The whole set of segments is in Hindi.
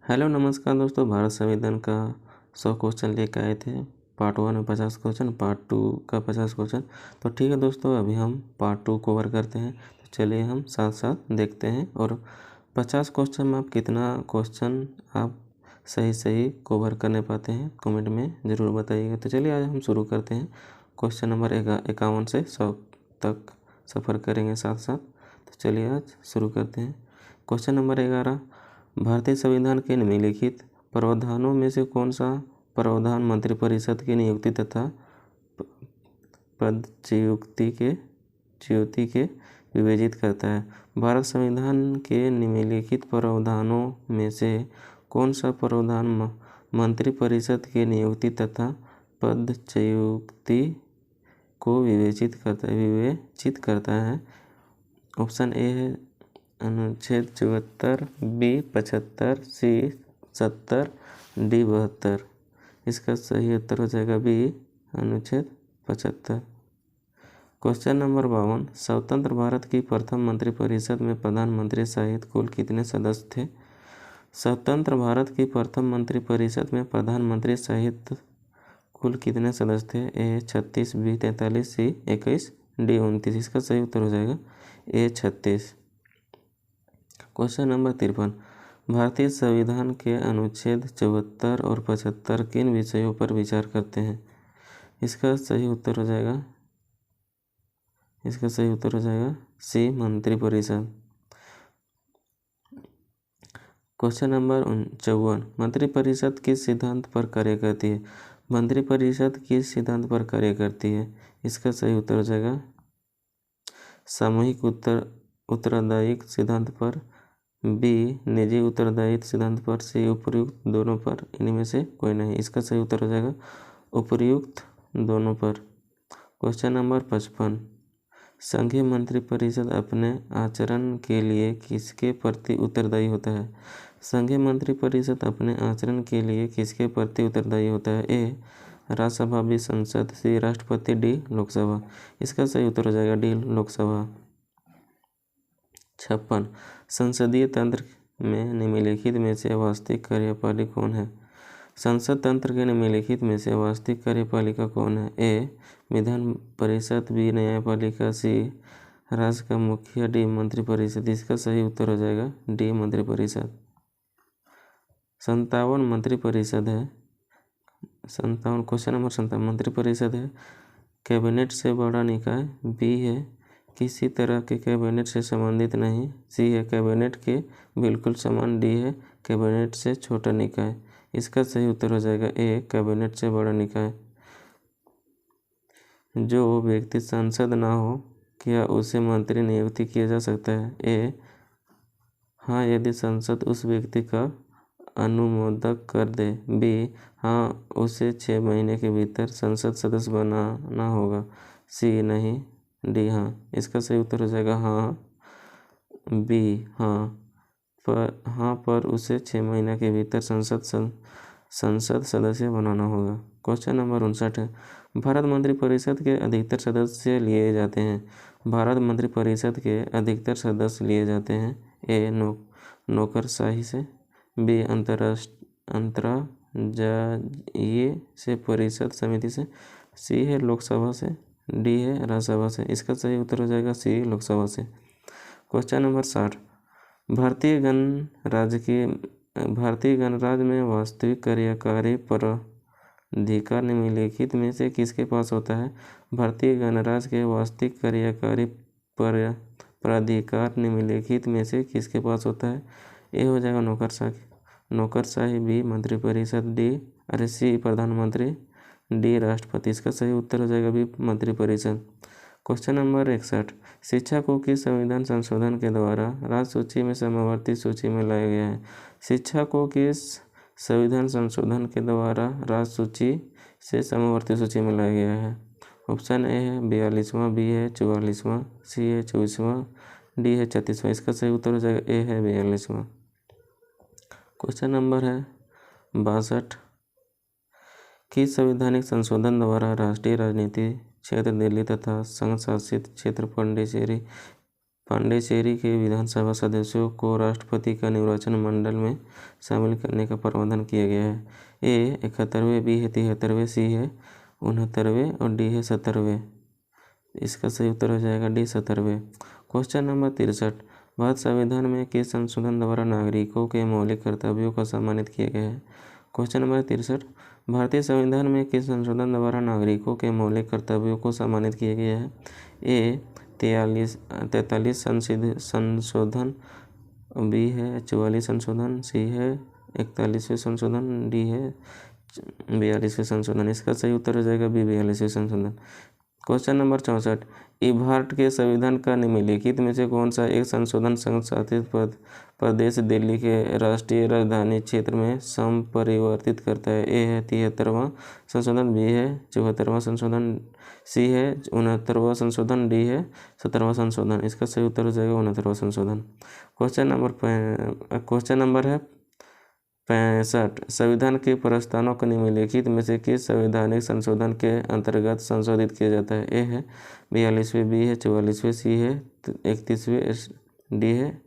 हेलो नमस्कार दोस्तों, भारत संविधान का 100 क्वेश्चन लेकर आए थे। पार्ट 1 में 50 क्वेश्चन, पार्ट 2 का 50 क्वेश्चन। तो ठीक है दोस्तों, अभी हम पार्ट 2 कवर करते हैं। तो चलिए हम साथ साथ देखते हैं और 50 क्वेश्चन में आप कितना क्वेश्चन आप सही कवर करने पाते हैं कमेंट में ज़रूर बताइएगा। तो चलिए आज हम शुरू करते हैं। क्वेश्चन नंबर 51 से 100 तक सफ़र करेंगे साथ साथ। तो चलिए आज शुरू करते हैं। क्वेश्चन नंबर 11, भारतीय संविधान के निम्नलिखित प्रावधानों में से कौन सा प्रावधान मंत्रिपरिषद की नियुक्ति तथा पदच्युति के विवेचित करता है? भारत संविधान के निम्नलिखित प्रावधानों में से कौन सा प्रावधान मंत्रिपरिषद की नियुक्ति तथा पदच्युति को विवेचित करता है? ऑप्शन ए है अनुच्छेद 74, बी 75, सी 70, डी 72। इसका सही उत्तर हो जाएगा बी अनुच्छेद 75। क्वेश्चन नंबर 52, स्वतंत्र भारत की प्रथम मंत्रिपरिषद में प्रधानमंत्री सहित कुल कितने सदस्य थे? स्वतंत्र भारत की प्रथम मंत्रिपरिषद में प्रधानमंत्री सहित कुल कितने सदस्य थे? ए 36, बी 43, सी 21, डी 29। इसका सही उत्तर हो जाएगा ए 36। क्वेश्चन नंबर 53, भारतीय संविधान के अनुच्छेद 74 और 75 किन विषयों पर विचार करते हैं? इसका सही उत्तर हो जाएगा सी मंत्रिपरिषद। क्वेश्चन नंबर 54, मंत्रिपरिषद किस सिद्धांत पर कार्य करती है? मंत्रिपरिषद किस सिद्धांत पर कार्य करती है? इसका सही उत्तर हो जाएगा सामूहिक उत्तरदायित्व सिद्धांत पर, बी निजी उत्तरदायित्व सिद्धांत पर, सी उपयुक्त दोनों पर, इनमें से कोई नहीं। इसका सही उत्तर हो जाएगा उपयुक्त दोनों पर। क्वेश्चन नंबर 55, संघीय मंत्रिपरिषद अपने आचरण के लिए किसके प्रति उत्तरदायी होता है? संघीय मंत्रिपरिषद अपने आचरण के लिए किसके प्रति उत्तरदायी होता है? ए राज्यसभा, बी संसद, सी राष्ट्रपति, डी लोकसभा। इसका सही उत्तर हो जाएगा डी लोकसभा। 56, संसदीय तंत्र में निम्नलिखित में से वास्तविक कार्यपालिका कौन है? संसद तंत्र के निम्नलिखित में से वास्तविक कार्यपालिका कौन है? ए विधान परिषद, बी न्यायपालिका, सी राज्य का मुखिया, डी मंत्रिपरिषद। इसका सही उत्तर हो जाएगा डी मंत्रिपरिषद। 57 मंत्रिपरिषद है। 57 क्वेश्चन नंबर 57 मंत्रिपरिषद है कैबिनेट से बड़ा निकाय, बी है किसी तरह के कैबिनेट से संबंधित नहीं, सी है कैबिनेट के बिल्कुल समान, डी है कैबिनेट से छोटा निकाय। इसका सही उत्तर हो जाएगा ए कैबिनेट से बड़ा निकाय। जो व्यक्ति सांसद ना हो क्या उसे मंत्री नियुक्ति किया जा सकता है? ए हाँ, यदि संसद उस व्यक्ति का अनुमोदन कर दे, बी हाँ, उसे 6 महीने के भीतर संसद सदस्य बनाना होगा, सी नहीं, डी हाँ। इसका सही उत्तर हो जाएगा हाँ, बी हाँ पर उसे 6 महीने के भीतर संसद सदस्य बनाना होगा। क्वेश्चन नंबर 59 है, भारत मंत्रिपरिषद के अधिकतर सदस्य लिए जाते हैं। भारत मंत्रिपरिषद के अधिकतर सदस्य लिए जाते हैं। ए नौकरशाही से, बी अंतरराज्यीय से, परिषद समिति से, सी है लोकसभा से, डी है राज्यसभा से। इसका सही उत्तर हो जाएगा सी लोकसभा से। क्वेश्चन नंबर 60, भारतीय गणराज्य में वास्तविक कार्यकारी प्राधिकार निम्नलिखित में से किसके पास होता है? भारतीय गणराज्य के वास्तविक कार्यकारी प्राधिकार निम्नलिखित में से किसके पास होता है? ए हो जाएगा नौकरशाही, बी मंत्रिपरिषद, सी प्रधानमंत्री, डी राष्ट्रपति। इसका सही उत्तर हो जाएगा बी मंत्रिपरिषद। क्वेश्चन नंबर 61, शिक्षा को किस संविधान संशोधन के द्वारा राज्य सूची में समवर्ती सूची में लाया गया है? शिक्षा को किस संविधान संशोधन के द्वारा राज्य सूची से समवर्ती सूची में लाया गया है? ऑप्शन ए है 42वां, बी है 44वां, सी है 24वां, डी है 36वां। इसका सही उत्तर हो जाएगा ए है 42वां। क्वेश्चन नंबर है 62, किस संवैधानिक संशोधन द्वारा राष्ट्रीय राजनीति क्षेत्र दिल्ली तथा संघ शासित क्षेत्र पुडुचेरी पांडिचेरी के विधानसभा सदस्यों को राष्ट्रपति का निर्वाचन मंडल में शामिल करने का प्रावधान किया गया है। ए 71वें, बी है 73वें, सी है 69वें और डी है 70वें। इसका सही उत्तर हो जाएगा डी 70वें। क्वेश्चन नंबर 63, भारत संविधान में किस संशोधन द्वारा नागरिकों के मौलिक कर्तव्यों को सम्मानित किया गया है? क्वेश्चन नंबर 63, भारतीय संविधान में किस संशोधन द्वारा नागरिकों के मौलिक कर्तव्यों को सम्मानित किया गया है? ए 43 संशोधन, बी है 44 संशोधन, सी है 41वें संशोधन, डी है 42वें संशोधन। इसका सही उत्तर हो जाएगा बी 42वें संशोधन। क्वेश्चन नंबर 64, भारत के संविधान का निम्नलिखित में से कौन सा एक संशोधन संघ शासित प्रदेश दिल्ली के राष्ट्रीय राजधानी क्षेत्र में संपरिवर्तित करता है? ए है 73वां संशोधन, बी है 74वां संशोधन, सी है 69वां संशोधन, डी है 70वां संशोधन। इसका सही उत्तर हो जाएगा 69वां संशोधन। क्वेश्चन नंबर है 65, संविधान के प्रस्तावों को निम्नलिखित में से किस संवैधानिक संशोधन के अंतर्गत संशोधित किया जाता है? ए है 42वें, बी है 44वें, सी है 31वें, डी है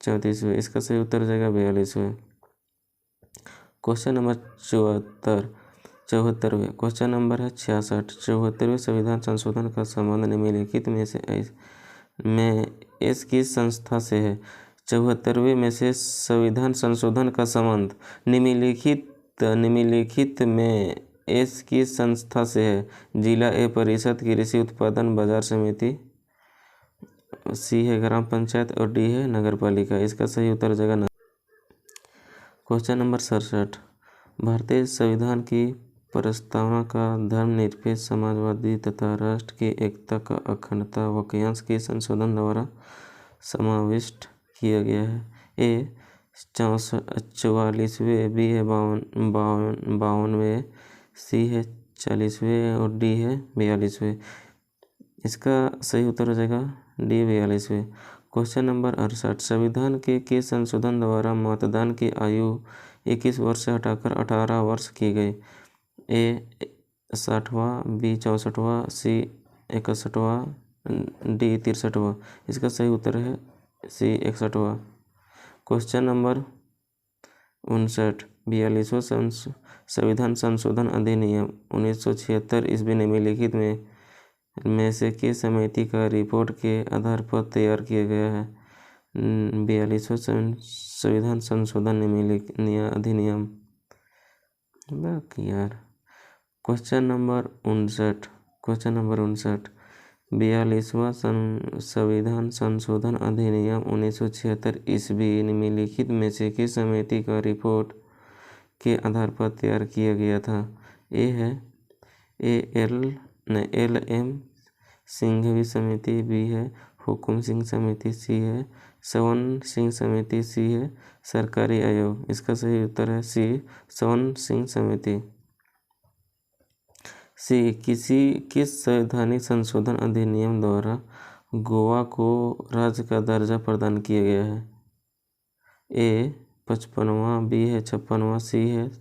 34वें। इसका सही उत्तर हो जाएगा 42वें। क्वेश्चन नंबर 74वें क्वेश्चन नंबर है 66, 74वें संविधान संशोधन का संबंध निम्नलिखित में से किस संस्था से है? 74वें में से संविधान संशोधन का संबंध निम्नलिखित में किस संस्था से है? जिला ए परिषद, कृषि उत्पादन बाजार समिति, सी है ग्राम पंचायत और डी है नगर पालिका। इसका सही उत्तर हो जाएगा। क्वेश्चन नंबर 67, भारतीय संविधान की प्रस्तावना का धर्मनिरपेक्ष, समाजवादी तथा राष्ट्र की एकता का अखंडता वाक्यांश के संशोधन द्वारा समाविष्ट किया गया है? ए 44वें, बी है 52वें, सी है 40वें और डी है 42वें। इसका सही उत्तर हो जाएगा डी 42वें। क्वेश्चन नंबर 68, संविधान के किस संशोधन द्वारा मतदान की आयु 21 वर्ष से हटाकर 18 वर्ष की गई? ए 60वां, बी 64वां, सी 61वां, डी 63वां। इसका सही उत्तर है सी 61वां। क्वेश्चन नंबर 59, 42वां संविधान संशोधन अधिनियम 1976 ईस्वी निम्नलिखित में से किस समिति का रिपोर्ट के आधार पर तैयार किया गया है? 42वां संविधान संशोधन अधिनियम यार। क्वेश्चन नंबर 59, 42वां संविधान संशोधन अधिनियम 1976 ईस्वी निम्नलिखित में से किस समिति का रिपोर्ट के आधार पर तैयार किया गया था? ए है LM सिंघवी समिति, बी है हुकुम सिंह समिति, सी है सवन सिंह समिति, सी है सरकारी आयोग। इसका सही उत्तर है सी सवन सिंह समिति। सी किस संवैधानिक संशोधन अधिनियम द्वारा गोवा को राज्य का दर्जा प्रदान किया गया है? ए 55वां, बी है 56वां, सी है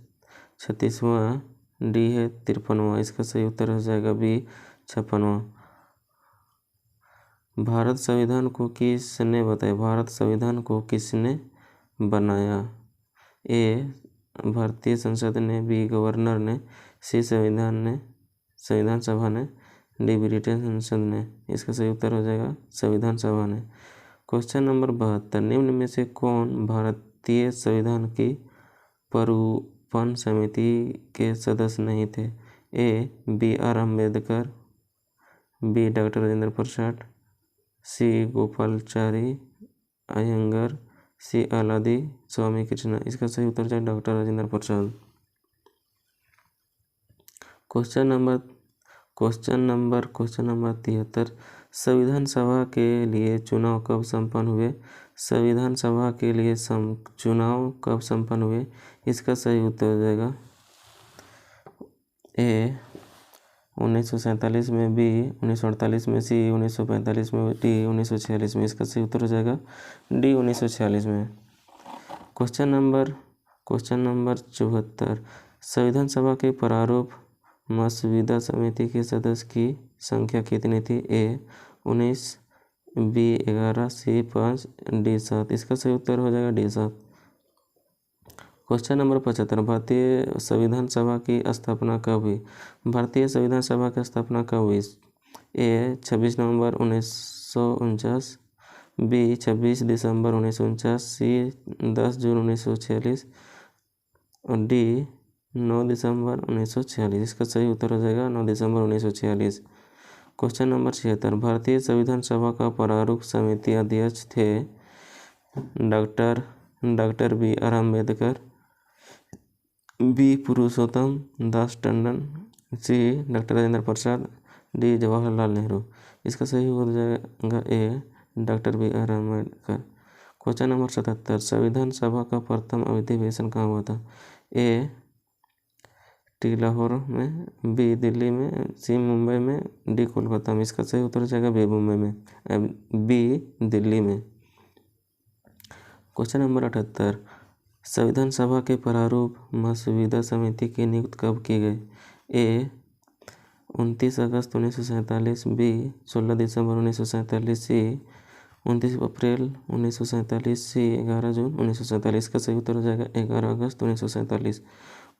36वां, डी है 53वां। इसका सही उत्तर हो जाएगा बी 56वां। भारत संविधान को किसने बताया? भारत संविधान को किसने बनाया? ए भारतीय संसद ने, बी गवर्नर ने, सी संविधान सभा ने, डी ब्रिटेन संसद ने। इसका सही उत्तर हो जाएगा संविधान सभा ने। क्वेश्चन नंबर 72, निम्न में से कौन भारतीय संविधान की प्ररूपण समिति के सदस्य नहीं थे? A BR Ambedkar, B doctor Rajendra Prasad, C Gopalachari Iyengar, C Alladi Swami Krishna. इसका सही उत्तर है doctor Rajendra Prasad. Question number 73, संविधान सभा के लिए चुनाव कब संपन्न हुए? संविधान सभा के लिए चुनाव कब संपन्न हुए? इसका सही उत्तर हो जाएगा ए 1947 में, बी 1948 में, सी 1945 में, डी 1946 में। इसका सही उत्तर हो जाएगा डी 1946 में। क्वेश्चन नंबर 74, संविधान सभा के प्रारूप मसविदा समिति के सदस्य की संख्या कितनी थी? ए 19, बी 11, सी 5, डी 7। इसका सही उत्तर हो जाएगा डी 7। क्वेश्चन नंबर 75, भारतीय संविधान सभा की स्थापना कब हुई? भारतीय संविधान सभा की स्थापना कब हुई? ए 26 नवंबर 1949, बी 26 दिसंबर 1949, सी 10 जून 1946 और डी 9 दिसंबर 1946। इसका सही उत्तर हो जाएगा 9 दिसंबर 1946। क्वेश्चन नंबर 76, भारतीय संविधान सभा का प्रारूप समिति अध्यक्ष थे doctor B R Ambedkar, B Purushottam Das Tandon, C doctor Rajendra Prasad, D Jawaharlal Nehru. इसका सही हो जाएगा A doctor B R Ambedkar. Question number 77, संविधान सभा का प्रथम अधिवेशन कहाँ हुआ था? ए टी लाहौर में, बी दिल्ली में, सी मुंबई में, डी कोलकाता में। इसका सही उत्तर हो जाएगा बी मुंबई में, बी दिल्ली में। क्वेश्चन नंबर 78, संविधान सभा के प्रारूप मसौदा समिति की नियुक्ति कब की गई? ए 29 अगस्त 1947, बी 16 दिसंबर 1947, सी 29 अप्रैल 1947, सी 11 जून 1947। का सही उत्तर हो जाएगा 11 अगस्त 1947।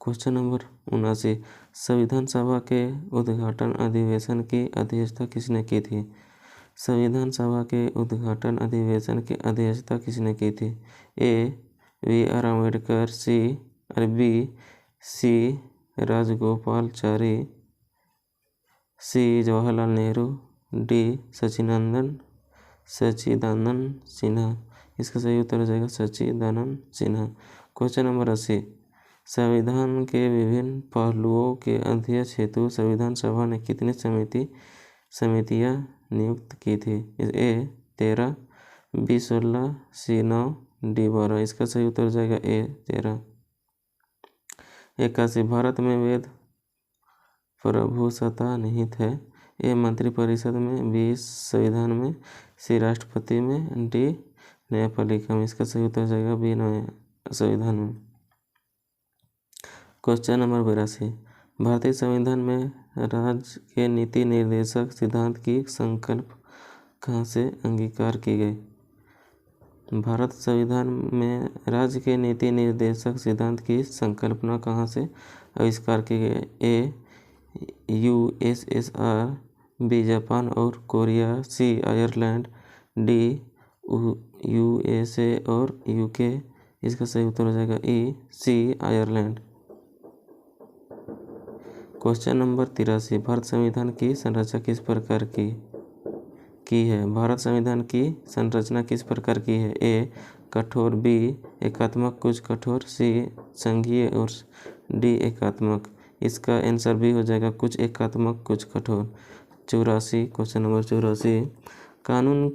क्वेश्चन नंबर 79, संविधान सभा के उद्घाटन अधिवेशन की अध्यक्षता किसने की थी? संविधान सभा के उद्घाटन अधिवेशन की अध्यक्षता किसने की थी? A V R Ambedkar, B C Rajagopalachari, C Jawaharlal Nehru, D Sachchidanand Sinha. इसका सही उत्तर हो जाएगा सच्चिदानंद सिन्हा। क्वेश्चन नंबर 80, संविधान के विभिन्न पहलुओं के अध्ययन हेतु संविधान सभा ने कितनी समितियां नियुक्त की थी? ए 13, बी 16, सी 9, डी 12। इसका सही उत्तर हो जाएगा ए 13। 81, भारत में वेद प्रभुसत्ता निहित है। ए मंत्रिपरिषद में, बी संविधान में, सी राष्ट्रपति में, डी न्यायपालिका में। इसका सही उत्तर हो जाएगा बी संविधान में। क्वेश्चन नंबर 82, भारतीय संविधान में राज्य के नीति निर्देशक सिद्धांत की संकल्प कहाँ से अंगीकार की गई? भारत संविधान में राज्य के नीति निर्देशक सिद्धांत की संकल्पना कहाँ से आविष्कार की गई? ए यूएसएसआर, बी जापान और कोरिया, सी आयरलैंड, डी यूएसए और यूके। इसका सही उत्तर हो जाएगा ई सी आयरलैंड। क्वेश्चन नंबर 83, भारत संविधान की संरचना किस प्रकार की है? भारत संविधान की संरचना किस प्रकार की है? ए कठोर, बी एकात्मक कुछ कठोर, सी संघीय और डी एकात्मक। इसका आंसर भी हो जाएगा कुछ एकात्मक कुछ कठोर। 84, क्वेश्चन नंबर 84, कानून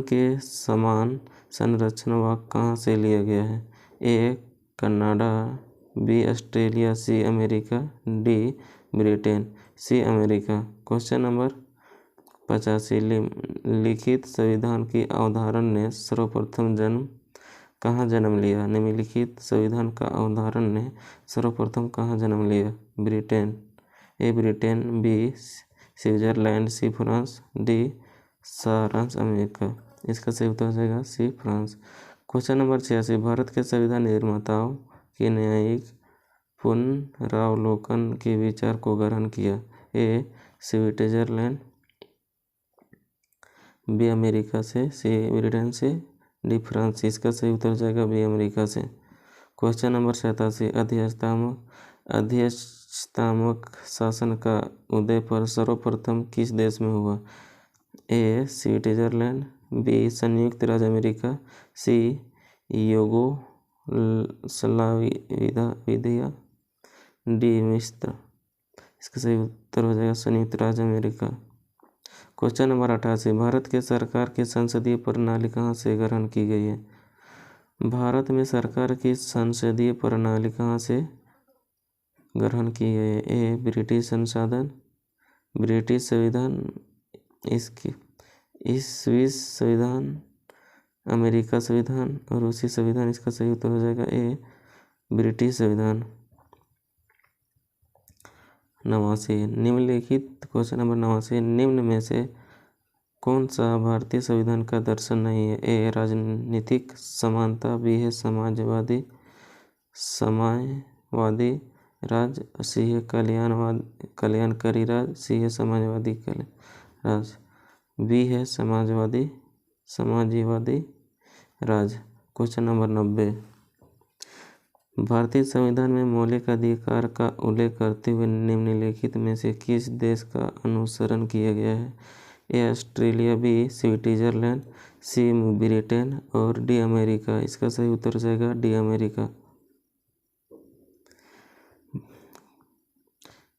के समान संरक्षण वाक्य कहाँ से लिया गया है? A Canada, B Australia, C America, D Britain, C America. Question number 85, लिखित संविधान की अवधारणा ने सर्वप्रथम कहाँ जन्म लिया? निम्नलिखित संविधान का अवधारणा ने सर्वप्रथम कहाँ जन्म लिया? Britain. A Britain, B Switzerland, C France, D सारांश अमेरिका। इसका सही उत्तर हो जाएगा C France. Question number 86, Bharat के संविधान निर्माताओं के न्यायिक पुनरावलोकन के विचार को ग्रहण किया? ए स्विट्जरलैंड, बी अमेरिका से, सी ब्रिटेन से, डी फ्रांस। इसका सही उत्तर हो जाएगा बी अमेरिका से। क्वेश्चन नंबर 87, अध्यक्षतात्मक शासन का उदय पर सर्वप्रथम किस देश में हुआ? ए स्विट्जरलैंड, बी संयुक्त राज्य अमेरिका, सी यूगोस्लाविया, डी मिस्र। इसका सही उत्तर हो जाएगा संयुक्त राज्य अमेरिका। क्वेश्चन नंबर 88, भारत के सरकार की संसदीय प्रणाली कहाँ से ग्रहण की गई है? भारत में सरकार की संसदीय प्रणाली कहाँ से ग्रहण की गई है? ए ब्रिटिश संविधान, स्विस संविधान, अमेरिका संविधान और रूसी संविधान। इसका सही उत्तर हो जाएगा ए ब्रिटिश संविधान। 89, निम्नलिखित क्वेश्चन नंबर 89, निम्न में से कौन सा भारतीय संविधान का दर्शन नहीं है? ए राजनीतिक समानता, बी है समाजवादी राज, सी है कल्याणकारी राज, सी है समाजवादी राज, बी है समाजवादी राज। क्वेश्चन नंबर 90, भारतीय संविधान में मौलिक अधिकार का उल्लेख करते हुए निम्नलिखित में से किस देश का अनुसरण किया गया है? A Australia, B Switzerland, C Britain और डी अमेरिका। इसका सही उत्तर हो जाएगा डी अमेरिका।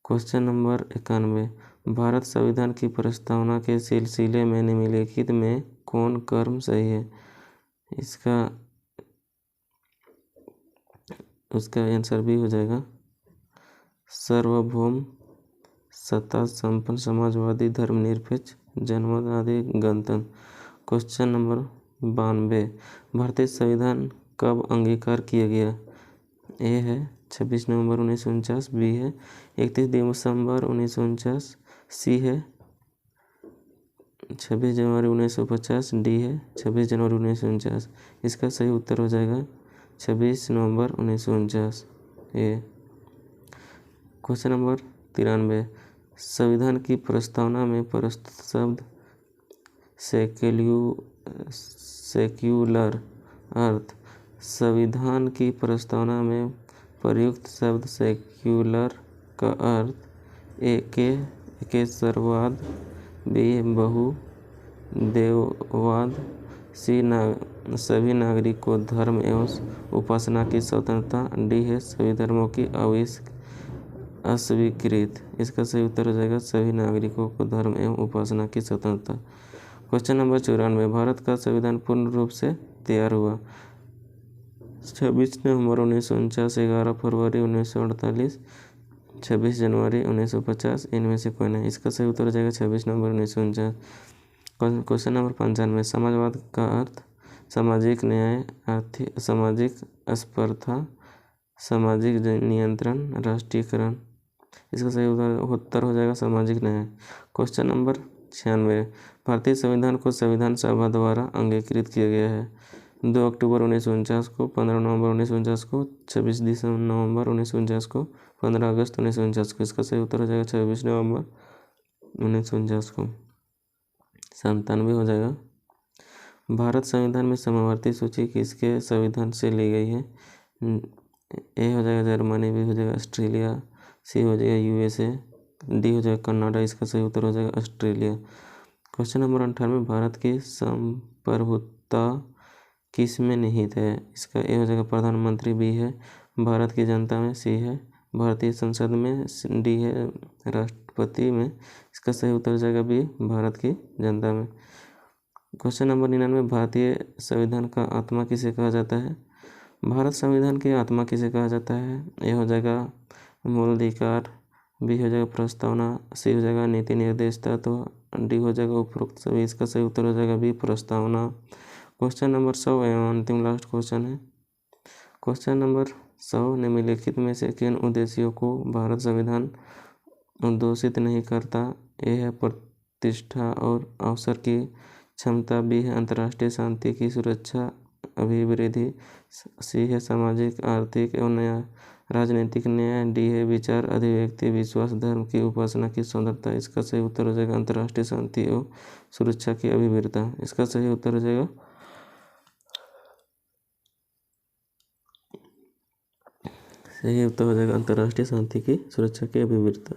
क्वेश्चन नंबर 91, भारत संविधान की प्रस्तावना के सिलसिले में निम्नलिखित में कौन कर्म सही है? उसका आंसर भी हो जाएगा सार्वभौम सत्ता संपन्न समाजवादी धर्मनिरपेक्ष जनमत आदि गणतंत्र। क्वेश्चन नंबर 92, भारतीय संविधान कब अंगीकार किया गया? ए है 26 नवंबर 1949, बी है 31 दिसंबर 1949, सी है 26 जनवरी 1950, डी है 26 जनवरी 1949। इसका सही उत्तर हो जाएगा 26 नवंबर 1949 ए। क्वेश्चन नंबर 93, संविधान की प्रस्तावना में प्रस्तुत शब्द सेक्युलर अर्थ। संविधान की प्रस्तावना में प्रयुक्त शब्द सेक्युलर का अर्थ ए केसरवाद, बी बहुदेववाद, सी सभी नागरिक को धर्म एवं उपासना की स्वतंत्रता, डी है सभी धर्मों की अस्वीकृत। इसका सही उत्तर हो जाएगा सभी नागरिकों को धर्म एवं उपासना की स्वतंत्रता। क्वेश्चन नंबर 94, भारत का संविधान पूर्ण रूप से तैयार हुआ? 26 नवंबर 1949, 11 फरवरी 1948, 26 जनवरी 1950, इनमें से कोई नहीं। इसका सही उत्तर हो जाएगा 26 नवंबर 1949। क्वेश्चन नंबर 95, समाजवाद का अर्थ? सामाजिक न्याय, सामाजिक स्पर्धा, सामाजिक नियंत्रण, राष्ट्रीयकरण। इसका सही उत्तर हो जाएगा सामाजिक न्याय। क्वेश्चन नंबर 96, भारतीय संविधान को संविधान सभा द्वारा अंगीकृत किया गया है? 2 अक्टूबर 1949 को, 15 नवंबर 1949 को, 26 नवंबर 1949 को, 15 अगस्त 1949 को। इसका सही उत्तर हो जाएगा 26 नवंबर 1949 को। 97 हो जाएगा। भारत संविधान में समवर्ती सूची किसके संविधान से ली गई है? ए हो जाएगा जर्मनी, बी हो जाएगा ऑस्ट्रेलिया, सी हो जाएगा यूएसए, डी हो जाएगा कनाडा। इसका सही उत्तर हो जाएगा ऑस्ट्रेलिया। क्वेश्चन नंबर 98, भारत की संप्रभुता किस में निहित है? इसका ए हो जाएगा प्रधानमंत्री, बी है भारत की जनता में, सी है भारतीय संसद में, डी है राष्ट्रपति में। इसका सही उत्तर हो जाएगा बी भारत की जनता में। क्वेश्चन नंबर 99, भारतीय संविधान का आत्मा किसे कहा जाता है? भारत संविधान की आत्मा किसे कहा जाता है? ए हो जाएगा मूल अधिकार, बी हो जाएगा प्रस्तावना, सी हो जाएगा नीति निर्देश तत्व, डी हो जाएगा उपरोक्त सभी। इसका सही उत्तर हो जाएगा बी प्रस्तावना। क्वेश्चन नंबर 100 एवं अंतिम लास्ट क्वेश्चन है। क्वेश्चन नंबर 100, निम्नलिखित में से किन उद्देश्यों को भारत संविधान उद्घोषित नहीं करता? ए है प्रतिष्ठा और अवसर की क्षमता, बी है अंतर्राष्ट्रीय शांति की सुरक्षा अभिवृद्धि, सी है सामाजिक आर्थिक एवं राजनीतिक न्याय, डी है विचार अभिव्यक्ति विश्वास धर्म की उपासना की स्वतंत्रता। इसका सही उत्तर हो जाएगा अंतर्राष्ट्रीय शांति एवं सुरक्षा की अभिवृद्धि। इसका सही उत्तर हो जाएगा अंतर्राष्ट्रीय शांति की सुरक्षा की अभिवृद्धि।